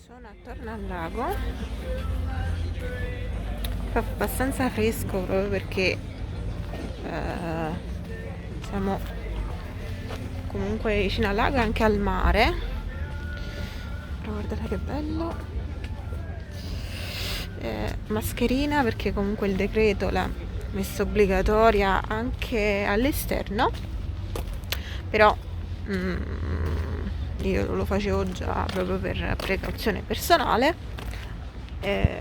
Sono attorno al lago, fa abbastanza fresco proprio perché siamo comunque vicino al lago e anche al mare. Però guardate che bello. Mascherina perché comunque il decreto l'ha messa obbligatoria anche all'esterno, però io lo facevo già proprio per precauzione personale. Che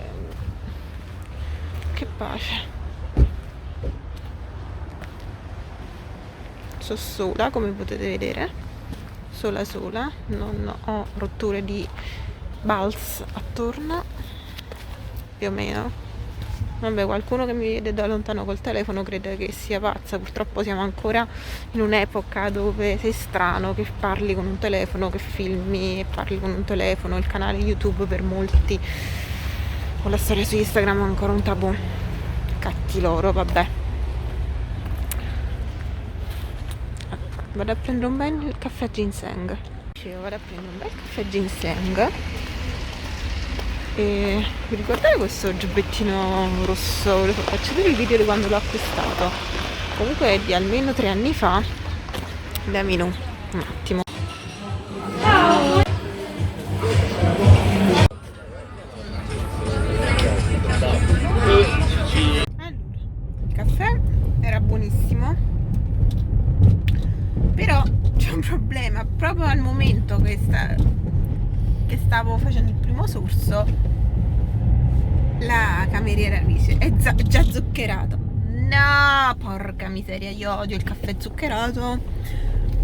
pace. Sono sola, come potete vedere, sola, non ho rotture di balz attorno, più o meno. Vabbè, qualcuno che mi vede da lontano col telefono crede che sia pazza. Purtroppo siamo ancora in un'epoca dove sei strano che parli con un telefono, che filmi e parli con un telefono. Il canale YouTube per molti, con la storia su Instagram, è ancora un tabù. Catti loro, vabbè. Vado a prendere un bel caffè ginseng. Vado a prendere un bel caffè ginseng. E vi ricordate questo giubbettino rosso? Vi faccio vedere il video di quando l'ho acquistato. Comunque è di almeno 3 anni fa. Dammi un attimo. Allora, il caffè era buonissimo, però c'è un problema. Proprio al momento che stavo facendo il primo sorso, la cameriera dice è già zuccherato. No, porca miseria, io odio il caffè zuccherato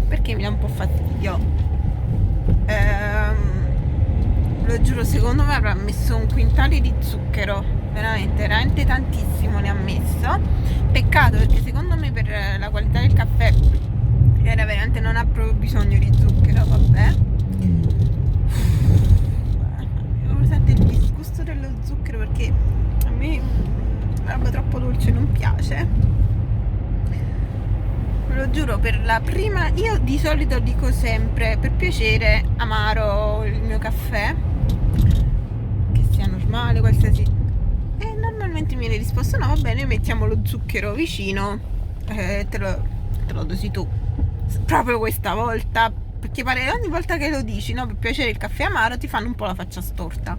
perché mi dà un po' fastidio. Lo giuro, secondo me avrà messo un quintale di zucchero, veramente tantissimo ne ha messo. Peccato, perché secondo me per la qualità del caffè era veramente, non ha proprio bisogno di zucchero. Vabbè, sente il disgusto dello zucchero perché a me la roba troppo dolce non piace. Ve lo giuro, per la prima, io di solito dico sempre per piacere amaro il mio caffè, che sia normale, qualsiasi, e normalmente mi viene risposto no, va bene, mettiamo lo zucchero vicino, te lo dosi tu. Proprio questa volta, perché pare ogni volta che lo dici, no, per piacere il caffè amaro, ti fanno un po' la faccia storta.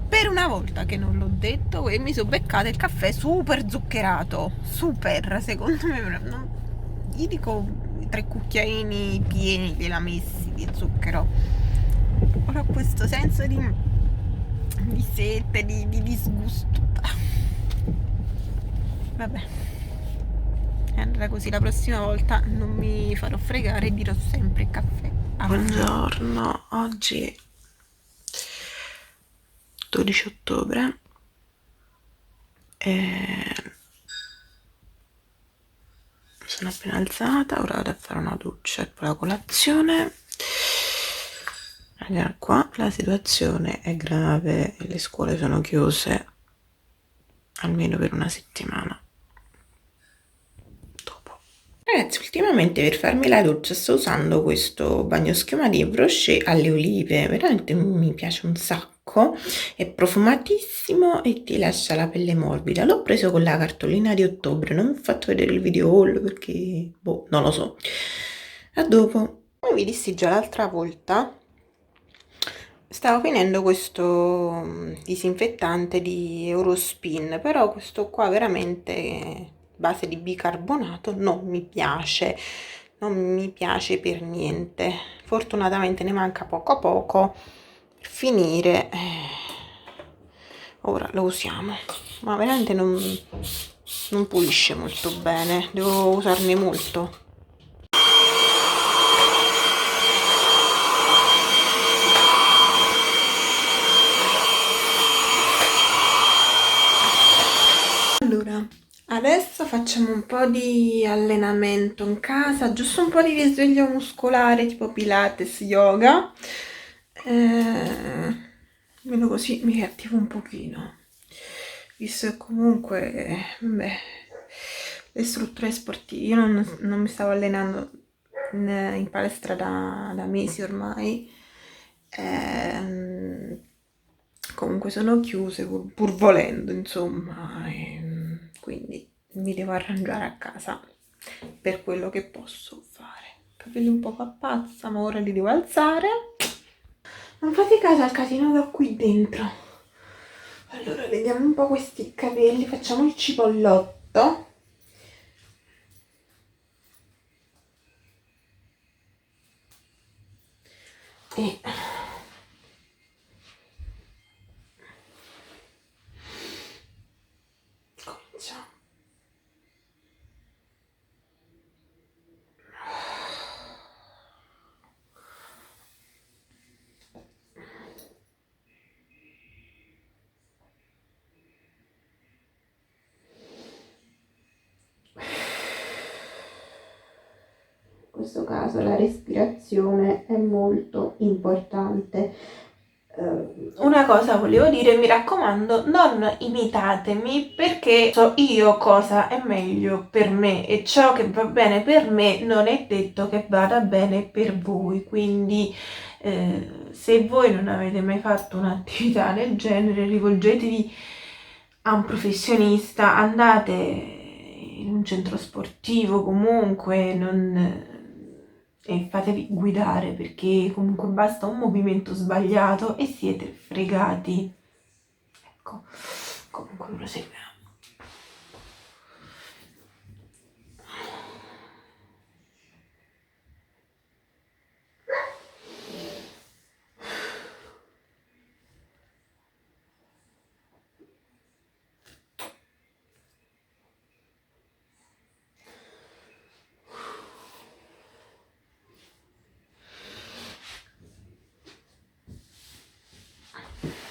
Per una volta che non l'ho detto e mi sono beccata il caffè super zuccherato, super, secondo me gli dico 3 cucchiaini pieni gliela messi di zucchero. Ora ho questo senso di sete, di disgusto. Vabbè, è andata così, la prossima volta non mi farò fregare e dirò sempre caffè. Buongiorno, oggi 12 ottobre e sono appena alzata, ora vado a fare una doccia e poi la colazione. Allora, qua la situazione è grave, le scuole sono chiuse almeno per una settimana. Dopo, ragazzi, ultimamente per farmi la doccia sto usando questo bagnoschiuma di Yves Rocher alle olive, veramente mi piace un sacco, è profumatissimo e ti lascia la pelle morbida. L'ho preso con la cartolina di ottobre, non vi ho fatto vedere il video haul perché boh, non lo so. A dopo. Come vi dissi già l'altra volta, stavo finendo questo disinfettante di Eurospin, però questo qua veramente base di bicarbonato non mi piace per niente. Fortunatamente ne manca poco a poco per finire, ora lo usiamo, ma veramente non pulisce molto bene, devo usarne molto. Allora, adesso facciamo un po' di allenamento in casa, giusto un po' di risveglio muscolare tipo Pilates, yoga, almeno così mi riattivo un pochino, visto che comunque, beh, le strutture sportive, io non mi stavo allenando in palestra da mesi ormai. Comunque sono chiuse pur volendo, insomma, quindi mi devo arrangiare a casa per quello che posso fare. Capelli un po' a pazza, ma ora li devo alzare. Non fate caso al casino che ho qui dentro. Allora, vediamo un po' questi capelli, facciamo il cipollotto. E cominciamo. In questo caso la respirazione è molto importante. Una cosa volevo dire, mi raccomando, non imitatemi, perché so io cosa è meglio per me e ciò che va bene per me non è detto che vada bene per voi, quindi se voi non avete mai fatto un'attività del genere, rivolgetevi a un professionista, andate in un centro sportivo comunque, e fatevi guidare, perché comunque basta un movimento sbagliato e siete fregati. Ecco, comunque proseguiamo.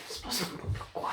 Sposta un po' più qua.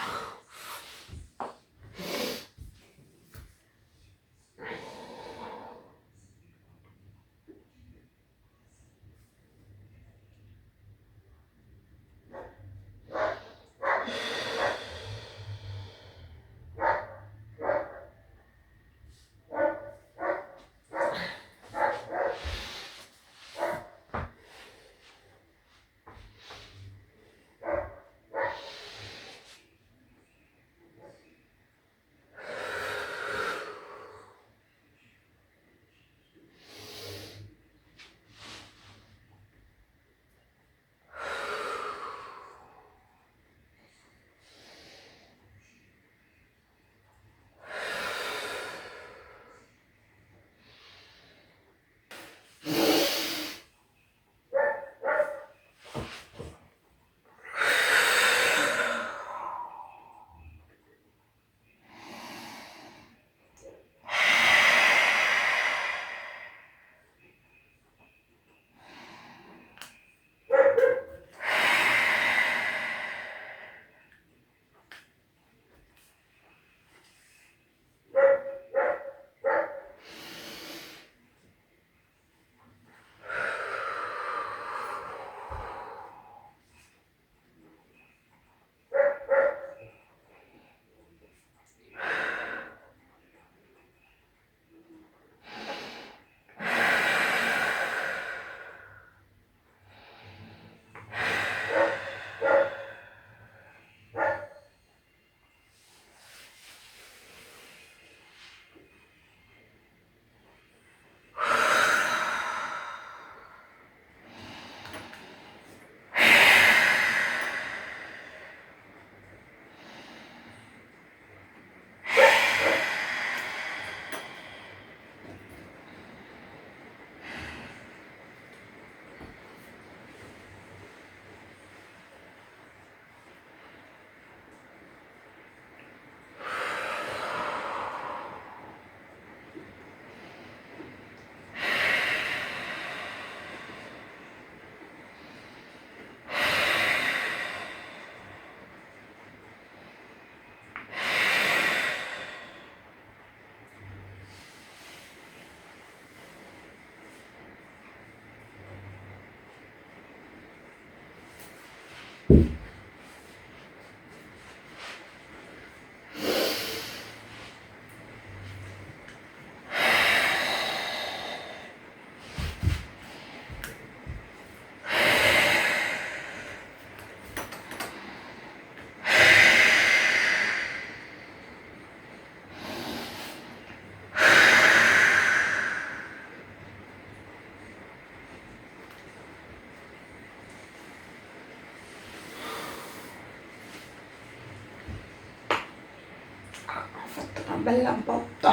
fatto una bella botta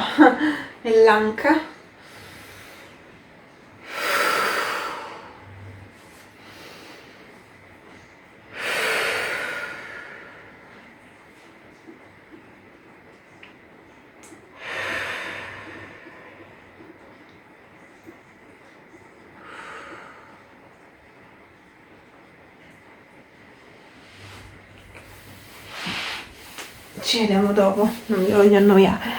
nell'anca. Ci vediamo dopo, non vi voglio annoiare.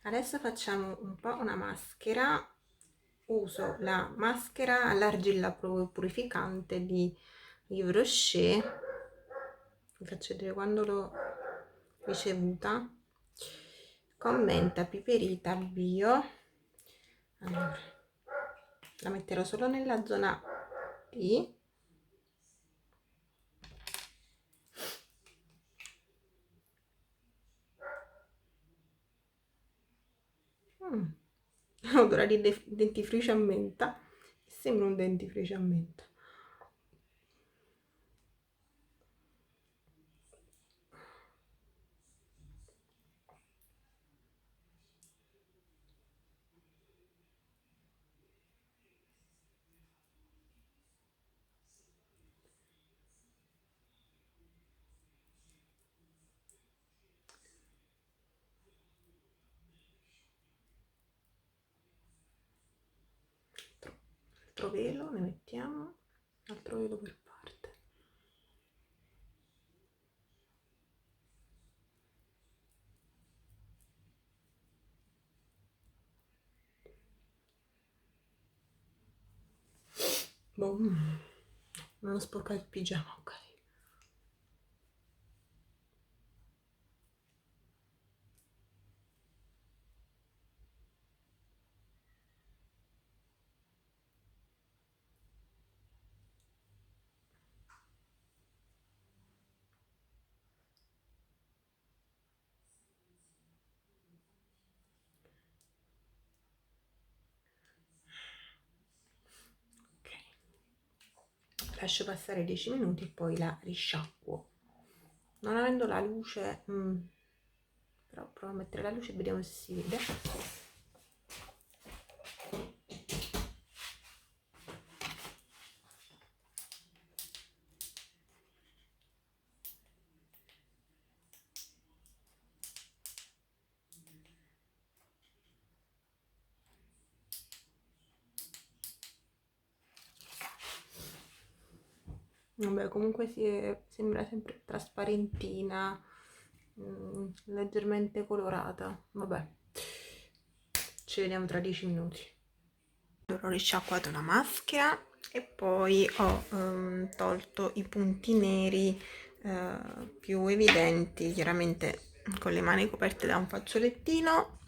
Adesso facciamo un po' una maschera. Uso la maschera all'argilla purificante di Yves Rocher. Vi faccio vedere quando l'ho ricevuta. Commenta piperita al bio. Allora, la metterò solo nella zona I. Odore di dentifricio a menta. Sembra un dentifricio a menta. Altro velo ne mettiamo, altro velo per parte. Boom. Non ho sporcato il pigiama, ok. Lascio passare 10 minuti e poi la risciacquo. Non avendo la luce, però provo a mettere la luce e vediamo se si vede. Vabbè, comunque sembra sempre trasparentina, leggermente colorata. Vabbè, ci vediamo tra 10 minuti. Ho risciacquato la maschera e poi ho tolto i punti neri più evidenti, chiaramente con le mani coperte da un fazzolettino.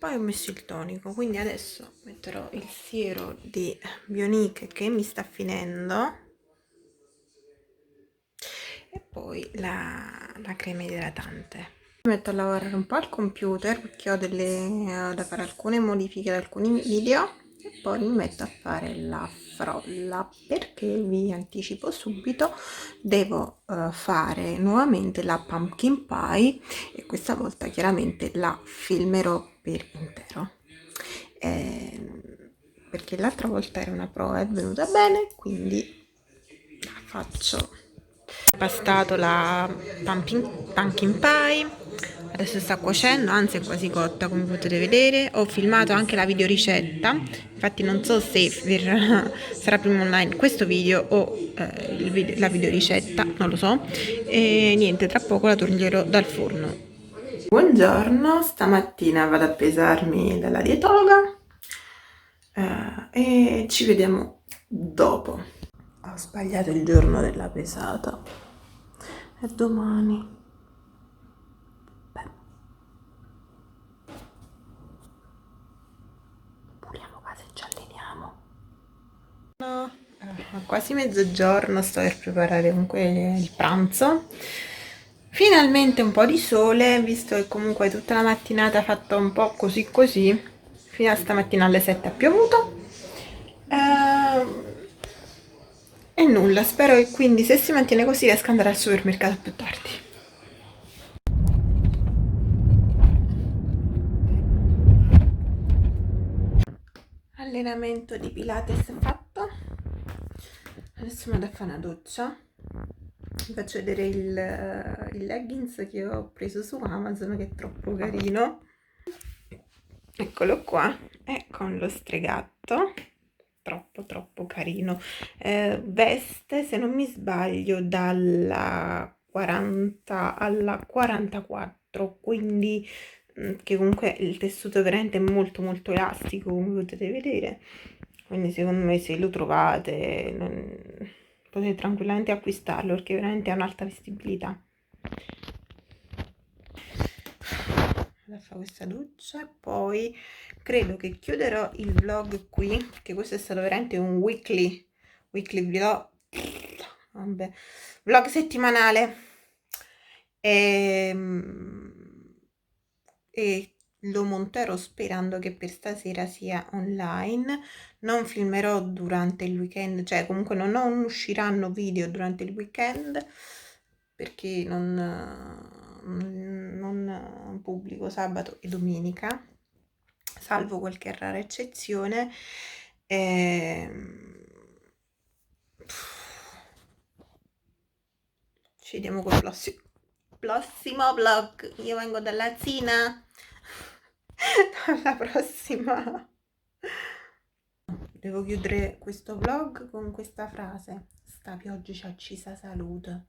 Poi ho messo il tonico, quindi adesso metterò il siero di Bionic che mi sta finendo e poi la crema idratante. Mi metto a lavorare un po' al computer perché ho da fare alcune modifiche ad alcuni video e poi mi metto a fare la frolla perché vi anticipo subito devo fare nuovamente la pumpkin pie e questa volta chiaramente la filmerò per intero perché l'altra volta era una prova, è venuta bene, quindi la faccio. Pastato la pumpkin pie, adesso sta cuocendo, anzi è quasi cotta come potete vedere. Ho filmato anche la videoricetta, infatti non so se sarà prima online questo video o la videoricetta, non lo so. E niente, tra poco la toglierò dal forno. Buongiorno, stamattina vado a pesarmi dalla dietologa e ci vediamo dopo. Ho sbagliato il giorno della pesata. È domani. Beh. Puliamo casa e ci alleniamo. No, quasi mezzogiorno, sto per preparare comunque il pranzo. Finalmente un po' di sole, visto che comunque tutta la mattinata ha fatto un po' così così. Fino a stamattina alle 7 ha piovuto. E nulla, spero che quindi se si mantiene così riesca ad andare al supermercato più tardi. Allenamento di Pilates fatto. Adesso vado a fare una doccia. Vi faccio vedere il leggings che ho preso su Amazon, che è troppo carino. Eccolo qua, è con lo stregatto, troppo carino. Veste, se non mi sbaglio, dalla 40 alla 44, quindi che comunque il tessuto è veramente molto elastico, come potete vedere. Quindi secondo me se lo trovate potete tranquillamente acquistarlo, perché veramente ha un'alta vestibilità. Vado a fare questa doccia e poi credo che chiuderò il vlog qui, perché questo è stato veramente un weekly vlog, vabbè, vlog settimanale, e lo monterò sperando che per stasera sia online. Non filmerò durante il weekend, cioè comunque non usciranno video durante il weekend, perché non pubblico sabato e domenica, salvo qualche rara eccezione. Ci vediamo col prossimo vlog. Io vengo da Latina. Alla prossima. Devo chiudere questo vlog con questa frase: sta pioggia ci accisa salute.